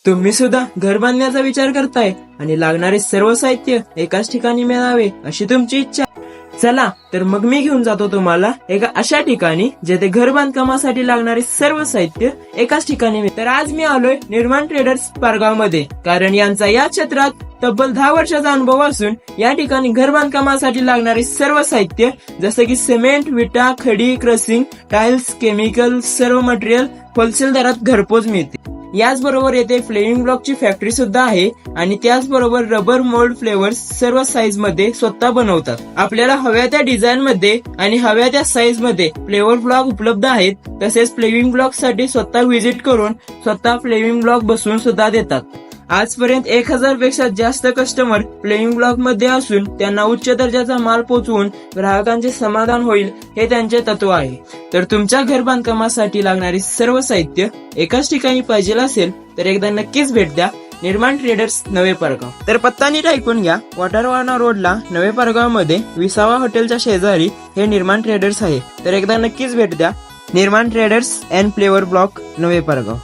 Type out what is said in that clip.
तुम्ही सुद्धा घर बांधण्याचा विचार करताय आणि लागणारे सर्व साहित्य एकाच ठिकाणी मिळावे अशी तुमची इच्छा. चला तर मग मी घेऊन जातो तुम्हाला एका अशा ठिकाणी जेथे घर बांधकामासाठी लागणारे सर्व साहित्य एकाच ठिकाणी मिळते. तर आज मी आलोय निर्माण ट्रेडर्स पारगाव मध्ये, कारण यांचा या क्षेत्रात तब्बल 10 वर्षाचा अनुभव असून या ठिकाणी घर बांधकामासाठी लागणारे सर्व साहित्य जसे की सिमेंट, विटा, खडी, क्रसिंग, टाइल्स, केमिकल सर्व मटेरियल होलसेल दरात घरपोच मिळते. याचबरोबर येथे फ्लेविंग ब्लॉकची फॅक्टरी सुद्धा आहे आणि त्याचबरोबर रबर मोल्ड फ्लेवर्स सर्व साईज मध्ये स्वतः बनवतात. आपल्याला हव्या त्या डिझाईन मध्ये आणि हव्या त्या साईज मध्ये फ्लेवर ब्लॉक उपलब्ध आहेत. तसेच फ्लेविंग ब्लॉक साठी स्वतः व्हिजिट करून स्वतः फ्लेविंग ब्लॉक बसवून सुद्धा देतात. आजपर्यंत 1000 पेक्षा जास्त कस्टमर फ्लेविंग ब्लॉक मध्ये असून त्यांना उच्च दर्जाचा माल पोहोचवून ग्राहकांचे समाधान होईल हे त्यांचे तत्व आहे. तर तुमच्या घर बांधकामासाठी लागणारे सर्व साहित्य एकाच ठिकाणी पाहिजे असेल तर एकदा नक्कीच भेट द्या निर्माण ट्रेडर्स नवे पारगाव. तर पत्ता नीट ऐकून घ्या. वाटारवाडा रोडला नवे पारगाव मध्ये विसावा हॉटेलच्या शेजारी हे निर्माण ट्रेडर्स आहे. तर एकदा नक्कीच भेट द्या निर्माण ट्रेडर्स अँड फ्लेवर ब्लॉक नवे पारगाव.